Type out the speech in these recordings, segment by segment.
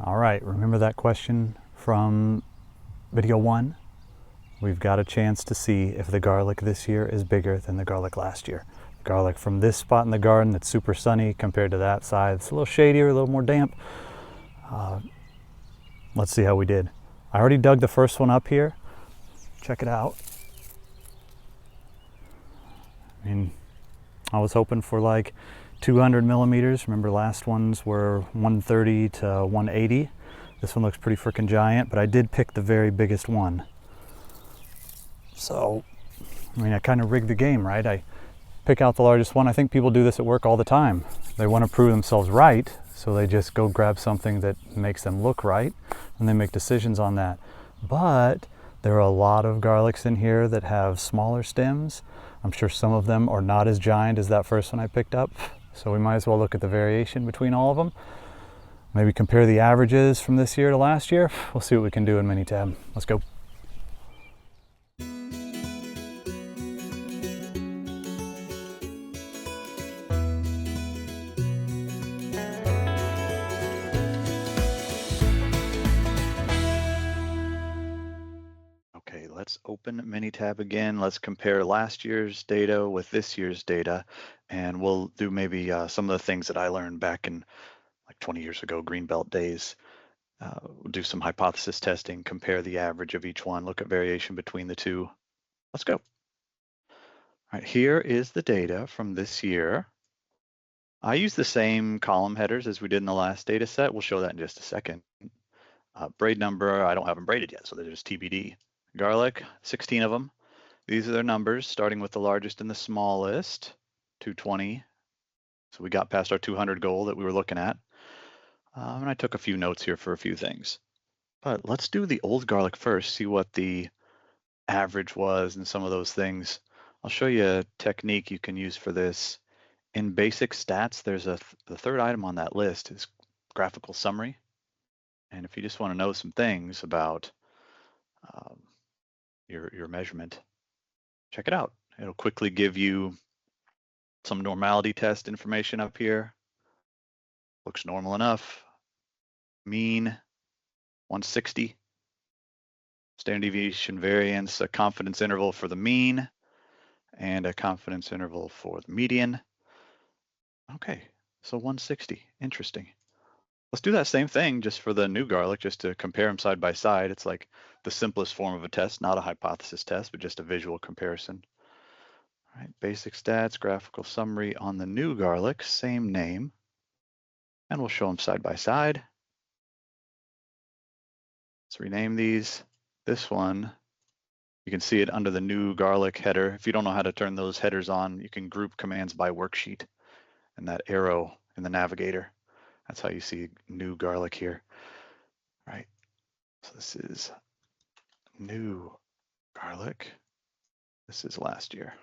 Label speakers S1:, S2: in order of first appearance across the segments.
S1: All right, remember that question from video 1? We've got a chance to see if the garlic this year is bigger than the garlic last year. Garlic from this spot in the garden that's super sunny compared to that side. It's a little shadier, a little more damp. Let's see how we did. I already dug the first one up here. Check it out. I mean, I was hoping for like 200 millimeters. Remember last ones were 130 to 180. This one looks pretty freaking giant, but I did pick the very biggest one. So, I mean, I kind of rigged the game, right? I pick out the largest one. I think people do this at work all the time. They want to prove themselves right, so they just go grab something that makes them look right, and they make decisions on that. But there are a lot of garlics in here that have smaller stems. I'm sure some of them are not as giant as that first one I picked up, so we might as well look at the variation between all of them. Maybe compare the averages from this year to last year. We'll see what we can do in Minitab. Let's go. Okay, let's open Minitab again. Let's compare last year's data with this year's data, and we'll do maybe some of the things that I learned back in like 20 years ago, Greenbelt days. We'll do some hypothesis testing, compare the average of each one, look at variation between the two. Let's go. All right, here is the data from this year. I use the same column headers as we did in the last data set. We'll show that in just a second. Braid number, I don't have them braided yet, so they're just TBD. Garlic, 16 of them. These are their numbers, starting with the largest and the smallest, 220. So we got past our 200 goal that we were looking at. And I took a few notes here for a few things. But let's do the old garlic first, see what the average was and some of those things. I'll show you a technique you can use for this. In basic stats, there's the third item on that list is graphical summary. And if you just want to know some things about your measurement, check it out. It'll quickly give you some normality test information up here. Looks normal enough. Mean 160. Standard deviation variance, a confidence interval for the mean, and a confidence interval for the median. Okay, so 160, interesting. Let's do that same thing just for the new garlic, just to compare them side by side. It's like the simplest form of a test, not a hypothesis test, but just a visual comparison. All right, basic stats, graphical summary on the new garlic, same name. And we'll show them side by side. Let's rename these. This one, you can see it under the new garlic header. If you don't know how to turn those headers on, you can group commands by worksheet and that arrow in the navigator. That's how you see new garlic here. All right, so this is new garlic. This is last year.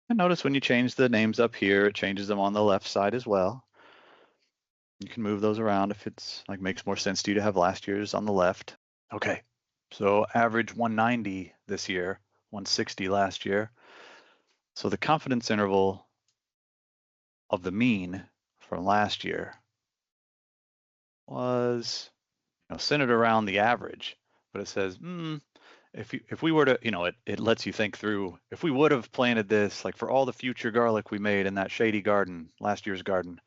S1: And notice when you change the names up here, it changes them on the left side as well. You can move those around if it's like makes more sense to you to have last year's on the left. Okay, so average 190 this year, 160 last year. So the confidence interval of the mean from last year was centered around the average, but it says, if we were to, it lets you think through, if we would have planted this, like for all the future garlic we made in that shady garden, last year's garden,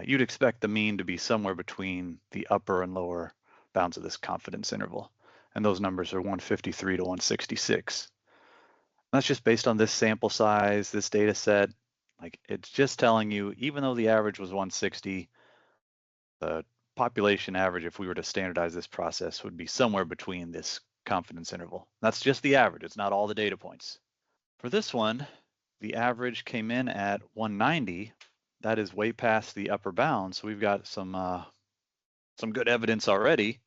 S1: you'd expect the mean to be somewhere between the upper and lower bounds of this confidence interval. And those numbers are 153 to 166. That's just based on this sample size, this data set. Like it's just telling you, even though the average was 160, the population average, if we were to standardize this process, would be somewhere between this confidence interval. That's just the average. It's not all the data points. For this one, the average came in at 190. That is way past the upper bound. So we've got some good evidence already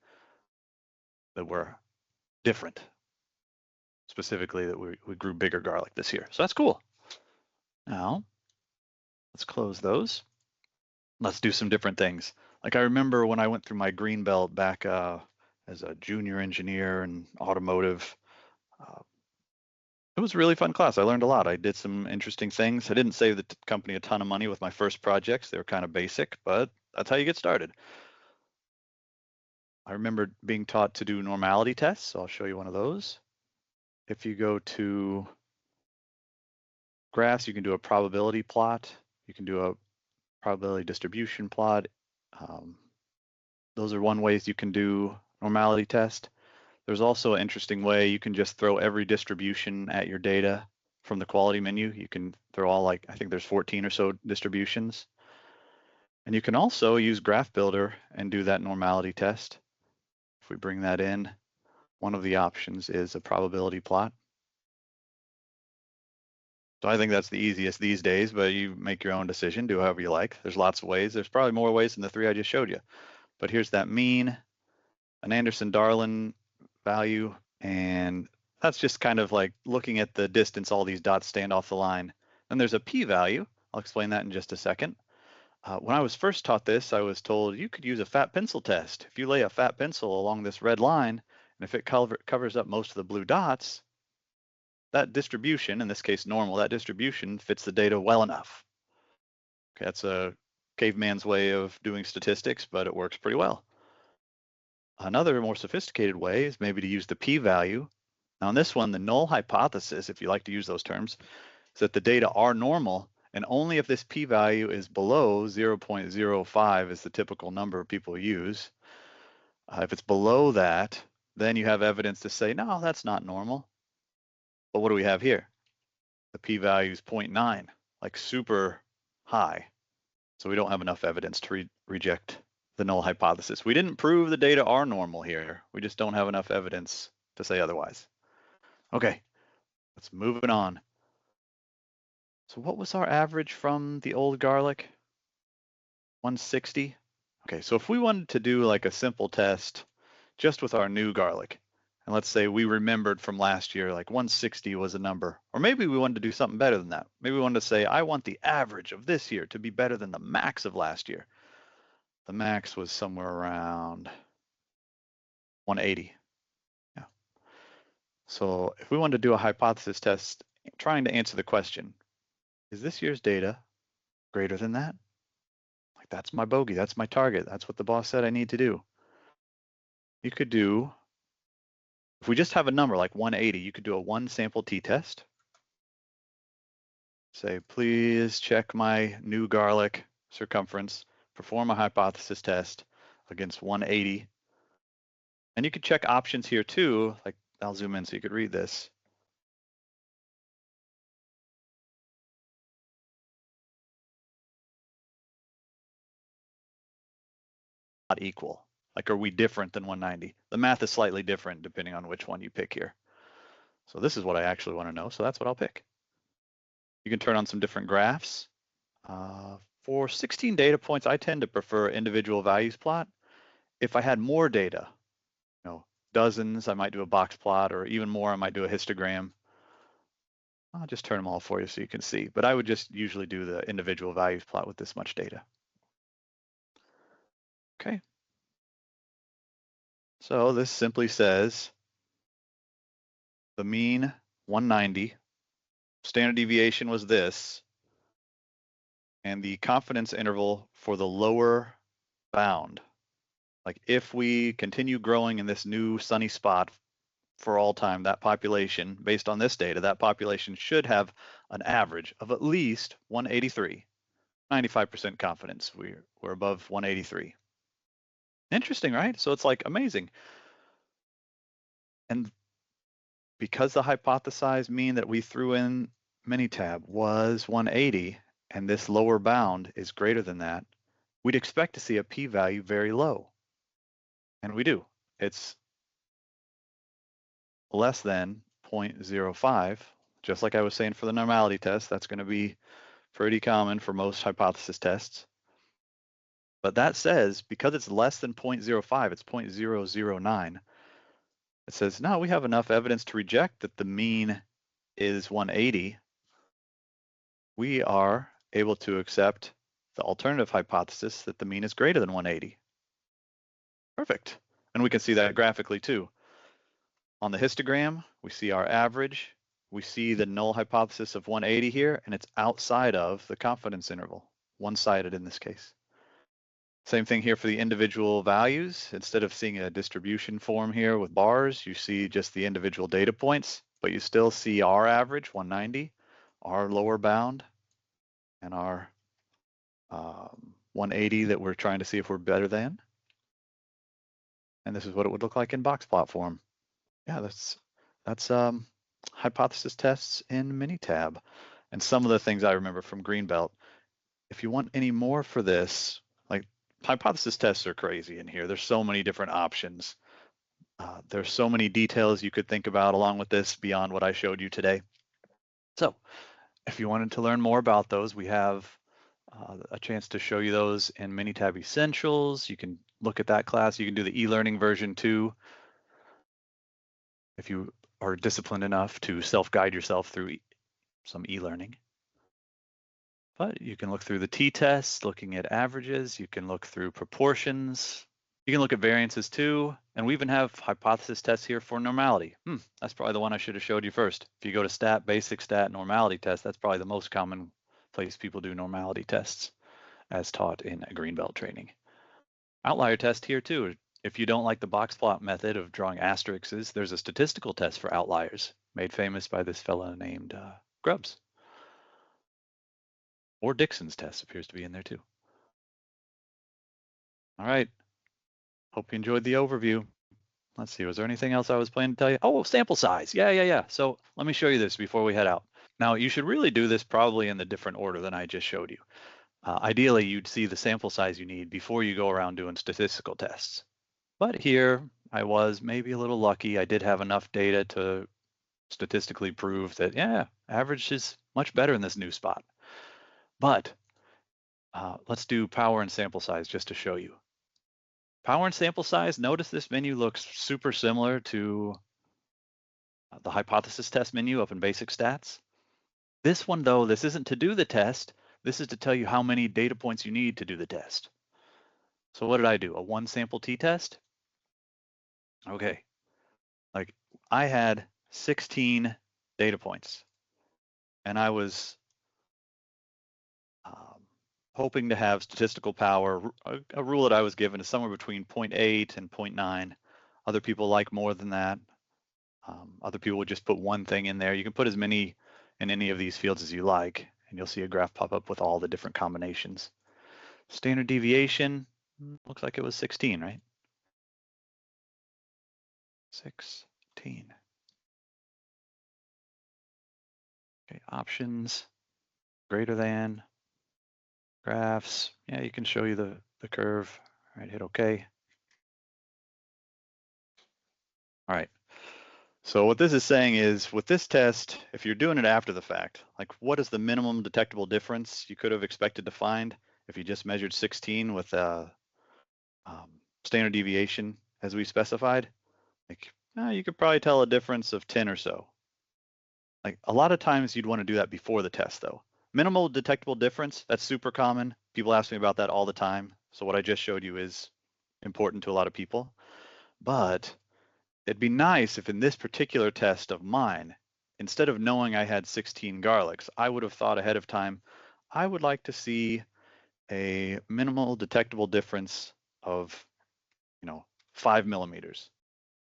S1: that we're different. Specifically that we grew bigger garlic this year. So that's cool. Now, let's close those. Let's do some different things. Like I remember when I went through my green belt back as a junior engineer in automotive, it was a really fun class. I learned a lot. I did some interesting things. I didn't save the company a ton of money with my first projects. They were kind of basic, but that's how you get started. I remember being taught to do normality tests, so I'll show you one of those. If you go to graphs, you can do a probability plot. You can do a probability distribution plot. Those are one ways you can do normality test. There's also an interesting way you can just throw every distribution at your data from the quality menu. You can throw all, like, I think there's 14 or so distributions. And you can also use Graph Builder and do that normality test. If we bring that in, one of the options is a probability plot. So I think that's the easiest these days, but you make your own decision, do however you like. There's lots of ways. There's probably more ways than the three I just showed you. But here's that mean, an Anderson-Darling value, and that's just kind of like looking at the distance all these dots stand off the line. Then there's a p-value. I'll explain that in just a second. When I was first taught this, I was told you could use a fat pencil test. If you lay a fat pencil along this red line, and if it covers up most of the blue dots, that distribution, in this case normal, that distribution fits the data well enough. Okay, that's a caveman's way of doing statistics, but it works pretty well. Another more sophisticated way is maybe to use the p-value. Now in this one, the null hypothesis, if you like to use those terms, is that the data are normal, and only if this p-value is below 0.05 is the typical number people use. If it's below that, then you have evidence to say, no, that's not normal. But what do we have here? The p-value is 0.9, like super high. So we don't have enough evidence to reject the null hypothesis. We didn't prove the data are normal here. We just don't have enough evidence to say otherwise. Okay, let's move it on. So what was our average from the old garlic? 160? Okay, so if we wanted to do like a simple test just with our new garlic, and let's say we remembered from last year, like 160 was a number, or maybe we wanted to do something better than that. Maybe we wanted to say, I want the average of this year to be better than the max of last year. The max was somewhere around 180. Yeah. So if we wanted to do a hypothesis test trying to answer the question, is this year's data greater than that? Like, that's my bogey, that's my target, that's what the boss said I need to do. You could do, if we just have a number like 180, you could do a one sample t-test. Say, please check my new garlic circumference, perform a hypothesis test against 180. And you could check options here too, like I'll zoom in so you could read this. Not equal. Like, are we different than 190? The math is slightly different depending on which one you pick here. So this is what I actually want to know, so that's what I'll pick. You can turn on some different graphs. For 16 data points, I tend to prefer individual values plot. If I had more data, dozens, I might do a box plot, or even more, I might do a histogram. I'll just turn them all for you so you can see, but I would just usually do the individual values plot with this much data. Okay. So this simply says the mean 190, standard deviation was this, and the confidence interval for the lower bound. Like, if we continue growing in this new sunny spot for all time, that population, based on this data, that population should have an average of at least 183. 95% confidence, we're above 183. Interesting, right? So it's like amazing. And because the hypothesized mean that we threw in Minitab was 180, and this lower bound is greater than that, we'd expect to see a p-value very low. And we do. It's less than 0.05, just like I was saying for the normality test. That's going to be pretty common for most hypothesis tests. But that says, because it's less than 0.05, it's 0.009, it says, no, we have enough evidence to reject that the mean is 180. We are able to accept the alternative hypothesis that the mean is greater than 180. Perfect. And we can see that graphically too. On the histogram, we see our average. We see the null hypothesis of 180 here, and it's outside of the confidence interval, one-sided in this case. Same thing here for the individual values. Instead of seeing a distribution form here with bars, you see just the individual data points, but you still see our average, 190, our lower bound, and our 180 that we're trying to see if we're better than. And this is what it would look like in box plot form. Yeah, that's hypothesis tests in Minitab. And some of the things I remember from Greenbelt. If you want any more for this, like hypothesis tests are crazy in here. There's so many different options. There's so many details you could think about along with this beyond what I showed you today. So if you wanted to learn more about those, we have a chance to show you those in Minitab Essentials. You can look at that class. You can do the e-learning version too, if you are disciplined enough to self-guide yourself through some e-learning. But you can look through the t-tests, looking at averages. You can look through proportions. You can look at variances too. And we even have hypothesis tests here for normality. That's probably the one I should have showed you first. If you go to stat, basic stat, normality test, that's probably the most common place people do normality tests as taught in a Greenbelt training. Outlier test here too. If you don't like the box plot method of drawing asterisks, there's a statistical test for outliers made famous by this fellow named Grubbs. Or Dixon's test appears to be in there too. All right. Hope you enjoyed the overview. Let's see, was there anything else I was planning to tell you? Oh, sample size. Yeah. So let me show you this before we head out. Now, you should really do this probably in the different order than I just showed you. Ideally, you'd see the sample size you need before you go around doing statistical tests. But here, I was maybe a little lucky. I did have enough data to statistically prove that, yeah, average is much better in this new spot. But let's do power and sample size just to show you. Power and sample size, notice this menu looks super similar to the hypothesis test menu up in basic stats. This one though, this isn't to do the test. This is to tell you how many data points you need to do the test. So what did I do? A one sample t-test? Okay, like I had 16 data points and I was hoping to have statistical power. A rule that I was given is somewhere between 0.8 and 0.9. Other people like more than that. Other people would just put one thing in there. You can put as many in any of these fields as you like, and you'll see a graph pop up with all the different combinations. Standard deviation, looks like it was 16, right? 16. Okay, options, greater than, graphs. Yeah, you can show you the curve. All right, hit OK. All right. So what this is saying is with this test, if you're doing it after the fact, like what is the minimum detectable difference you could have expected to find if you just measured 16 with a standard deviation as we specified? Like you could probably tell a difference of 10 or so. Like a lot of times you'd want to do that before the test though. Minimal detectable difference, that's super common. People ask me about that all the time. So what I just showed you is important to a lot of people. But it'd be nice if in this particular test of mine, instead of knowing I had 16 garlics, I would have thought ahead of time, I would like to see a minimal detectable difference of, 5 millimeters.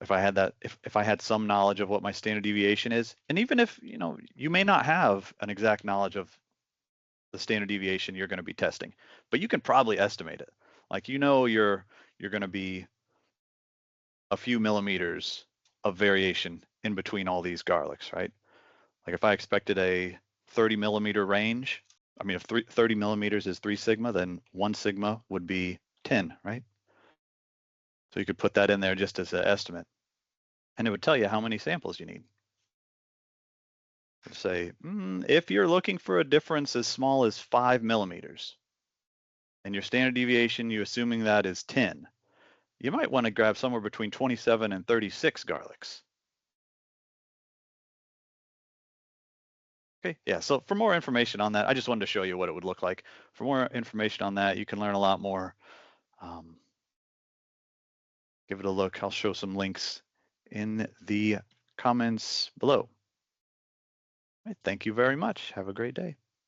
S1: If I had that, if I had some knowledge of what my standard deviation is, and even if, you may not have an exact knowledge of the standard deviation you're going to be testing, but you can probably estimate it. Like, you're going to be a few millimeters of variation in between all these garlics, right? Like if I expected a 30 millimeter range, I mean, if 30 millimeters is 3 sigma, then 1 sigma would be 10, right? So you could put that in there just as an estimate, and it would tell you how many samples you need. It'd say, if you're looking for a difference as small as 5 millimeters, and your standard deviation, you assuming that is 10, you might want to grab somewhere between 27 and 36 garlics. Okay, yeah, so for more information on that, I just wanted to show you what it would look like. For more information on that, you can learn a lot more. Give it a look. I'll show some links in the comments below. All right, thank you very much. Have a great day.